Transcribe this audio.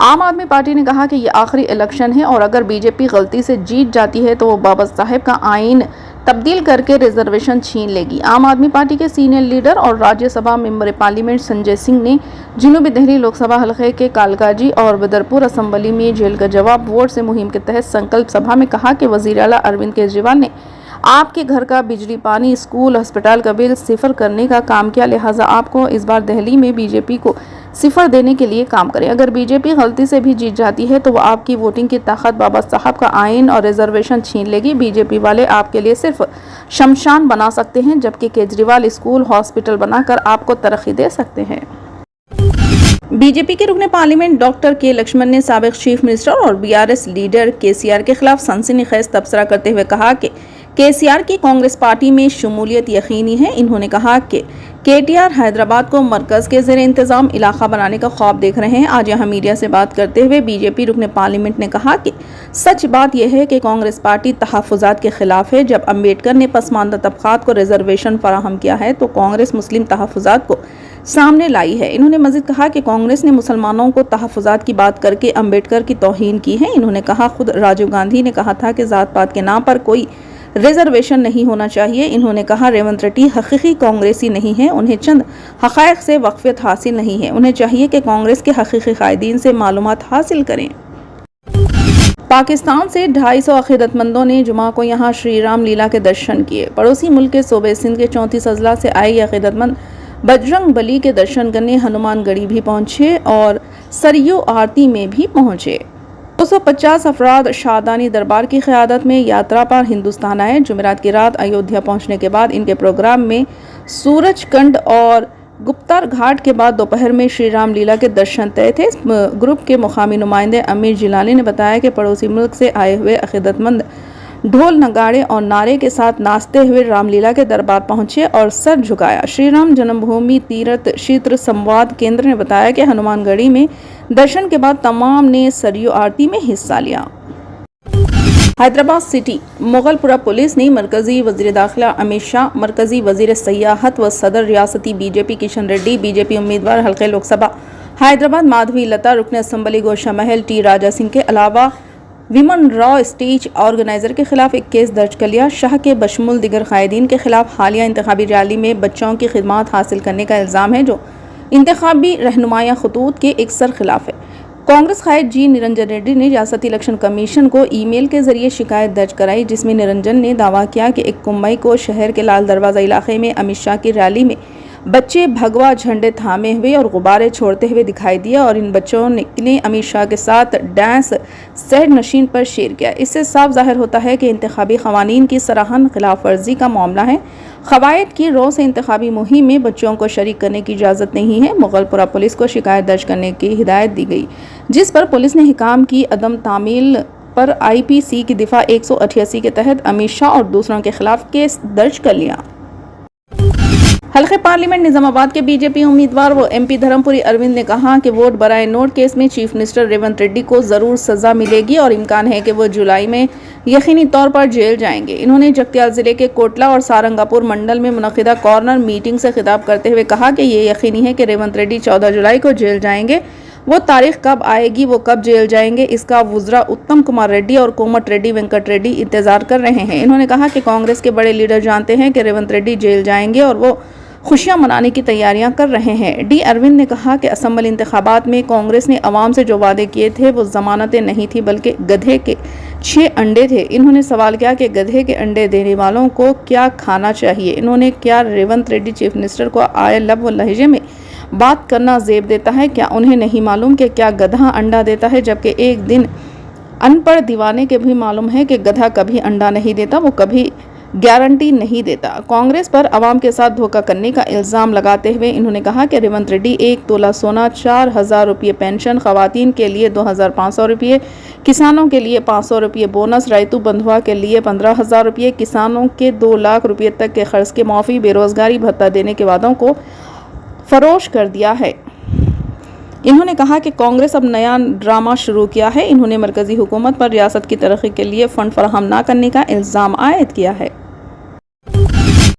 عام آدمی پارٹی نے کہا کہ یہ آخری الیکشن ہے اور اگر بی جے پی غلطی سے جیت جاتی ہے تو وہ بابا صاحب کا آئین تبدیل کر کے ریزرویشن چھین لے گی۔ عام آدمی پارٹی کے سینئر لیڈر اور راجیہ سبھا ممبر پارلیمنٹ سنجے سنگھ نے جنوبی دہلی لوک سبھا حلقے کے کالکاجی اور بدرپور اسمبلی میں جیل کا جواب ووٹ سے مہم کے تحت سنکلپ سبھا میں کہا کہ وزیر اعلیٰ اروند کیجریوال نے آپ کے گھر کا بجلی، پانی، اسکول، ہسپتال کا بل صفر کرنے کا کام کیا، لہٰذا آپ کو اس بار دہلی میں بی جے پی کو صفر دینے کے لیے کام کریں۔ اگر بی جے پی غلطی سے بھی جیت جاتی ہے تو وہ آپ کی ووٹنگ کی طاقت بابا صاحب کا آئین اور ریزرویشن چھین لے گی۔ بی جے پی والے آپ کے لیے صرف شمشان بنا سکتے ہیں جبکہ کیجریوال اسکول، ہاسپٹل بنا کر آپ کو ترقی دے سکتے ہیں۔ بی جے پی کے رکن پارلیمنٹ ڈاکٹر کے لکشمن نے سابق چیف منسٹر اور بی آر ایس لیڈر کے سی آر کے خلاف سنسنی خیز تبصرہ کرتے ہوئے کہا کہ کے سی آر کی کانگریس پارٹی میں شمولیت یقینی ہے۔ انہوں نے کہا کہ کے ٹی آر حیدرآباد کو مرکز کے زیر انتظام علاقہ بنانے کا خواب دیکھ رہے ہیں۔ آج یہاں میڈیا سے بات کرتے ہوئے بی جے پی رکن پارلیمنٹ نے کہا کہ سچ بات یہ ہے کہ کانگریس پارٹی تحفظات کے خلاف ہے۔ جب امبیڈکر نے پسماندہ طبقات کو ریزرویشن فراہم کیا ہے تو کانگریس مسلم تحفظات کو سامنے لائی ہے۔ انہوں نے مزید کہا کہ کانگریس نے مسلمانوں کو تحفظات کی بات کر کے امبیڈکر کی توہین کی ہے۔ انہوں نے کہا خود راجیو گاندھی نے کہا تھا کہ ذات پات کے نام پر کوئی ریزرویشن نہیں ہونا چاہیے۔ انہوں نے کہا ریونت ریڈی حقیقی کانگریسی نہیں ہے، انہیں چند حقائق سے واقفیت حاصل نہیں ہے، انہیں چاہیے کہ کانگریس کے حقیقی قائدین سے معلومات حاصل کریں۔ پاکستان سے 250 عقیدت مندوں نے جمعہ کو یہاں شری رام لیلا کے درشن کیے۔ پڑوسی ملک کے صوبے سندھ کے 34 اضلاع سے آئے یہ عقیدت مند بجرنگ بلی کے درشن کرنے ہنومان گڑھی بھی پہنچے اور سریو آرتی میں بھی پہنچے۔ 250 افراد شادانی دربار کی قیادت میں یاترا پر ہندوستان آئے۔ جمعرات کی رات ایودھیا پہنچنے کے بعد ان کے پروگرام میں سورج کنڈ اور گپتار گھاٹ کے بعد دوپہر میں شری رام لیلا کے درشن طے تھے۔ اس گروپ کے مقامی نمائندے امیر جیلانی نے بتایا کہ پڑوسی ملک سے آئے ہوئے عقیدت مند ڈھول، نگاڑے اور نعرے کے ساتھ ناچتے ہوئے رام لیلا کے دربار پہنچے اور سر جھکایا۔ شری رام جنم بھومی تیرتھ شیتر سمواد کیندر نے بتایا کہ ہنومان گڑھی میں درشن کے بعد تمام نے سریو آرتی میں حصہ لیا۔ حیدرآباد سٹی مغل پورہ پولیس نے مرکزی وزیر داخلہ امت شاہ، مرکزی وزیر سیاحت و صدر ریاستی بی جے پی کشن ریڈی، بی جے پی امیدوار حلقہ لوک سبھا حیدرآباد مادھوی لتا، رکن اسمبلی گوشا محل ٹی راجا سنگھ کے علاوہ ویمن راؤ اسٹیج آرگنائزر کے خلاف ایک کیس درج کر لیا۔ شاہ کے بشمول دیگر قائدین کے خلاف حالیہ انتخابی ریلی میں بچوں کی خدمات حاصل کرنے کا الزام ہے جو انتخابی رہنمایہ خطوط کے اکثر خلاف ہے۔ کانگریس قائد جی نرنجن ریڈی نے ریاستی الیکشن کمیشن کو ای میل کے ذریعے شکایت درج کرائی جس میں نرنجن نے دعویٰ کیا کہ 1 مئی کو شہر کے لال دروازہ علاقے میں امت شاہ کی ریلی میں بچے بھگوا جھنڈے تھامے ہوئے اور غبارے چھوڑتے ہوئے دکھائی دیا اور ان بچوں نے امت شاہ کے ساتھ ڈانس سیٹ نشین پر شیئر کیا۔ اس سے صاف ظاہر ہوتا ہے کہ انتخابی قوانین کی سراہن خلاف ورزی کا معاملہ ہے۔ قواعد کی رو سے انتخابی مہم میں بچوں کو شریک کرنے کی اجازت نہیں ہے۔ مغل پورہ پولیس کو شکایت درج کرنے کی ہدایت دی گئی جس پر پولیس نے حکام کی عدم تعمیل پر آئی پی سی کی دفعہ 188 کے تحت امت شاہ اور دوسروں کے خلاف کیس درج کر لیا۔ حلقہ پارلیمنٹ نظام آباد کے بی جے پی امیدوار و ایم پی دھرم پوری اروند نے کہا کہ ووٹ برائے نوٹ کیس میں چیف منسٹر ریونت ریڈی کو ضرور سزا ملے گی اور امکان ہے کہ وہ جولائی میں یقینی طور پر جیل جائیں گے۔ انہوں نے جگتیال ضلع کے کوٹلہ اور سارنگاپور منڈل میں منعقدہ کارنر میٹنگ سے خطاب کرتے ہوئے کہا کہ یہ یقینی ہے کہ ریونت ریڈی 14 جولائی کو جیل جائیں گے۔ وہ تاریخ کب آئے گی، وہ کب جیل جائیں گے، اس کا وزراء اتم کمار ریڈی اور کومٹ ریڈی وینکٹ ریڈی انتظار کر رہے ہیں۔ انہوں نے کہا کہ کانگریس کے بڑے لیڈر جانتے ہیں کہ ریونت ریڈی جیل جائیں گے اور وہ خوشیاں منانے کی تیاریاں کر رہے ہیں۔ ڈی اروند نے کہا کہ اسمبلی انتخابات میں کانگریس نے عوام سے جو وعدے کیے تھے وہ ضمانتیں نہیں تھی بلکہ گدھے کے 6 انڈے تھے۔ انہوں نے سوال کیا کہ گدھے کے انڈے دینے والوں کو کیا کھانا چاہیے۔ انہوں نے کیا ریونت ریڈی چیف منسٹر کو آئے لب و لہجے میں بات کرنا زیب دیتا ہے؟ کیا انہیں نہیں معلوم کہ کیا گدھا انڈا دیتا ہے؟ جبکہ ایک دن ان پڑھ دیوانے کے بھی معلوم ہے کہ گدھا کبھی انڈا نہیں دیتا، وہ کبھی گارنٹی نہیں دیتا۔ کانگریس پر عوام کے ساتھ دھوکہ کرنے کا الزام لگاتے ہوئے انہوں نے کہا کہ ریونت ریڈی 1 تولہ سونا، 4000 روپے پینشن، خواتین کے لیے 2500 روپے، کسانوں کے لیے 500 روپے بونس، ریتو بندھوا کے لیے 15000 روپے، کسانوں کے 2 لاکھ روپے تک کے قرض کے معافی، بے روزگاری بھتہ دینے کے وعدوں کو فروش کر دیا ہے۔ انہوں نے کہا کہ کانگریس اب نیا ڈرامہ شروع کیا ہے۔ انہوں نے مرکزی حکومت پر ریاست کی ترقی کے لیے فنڈ فراہم نہ کرنے کا الزام عائد کیا ہے۔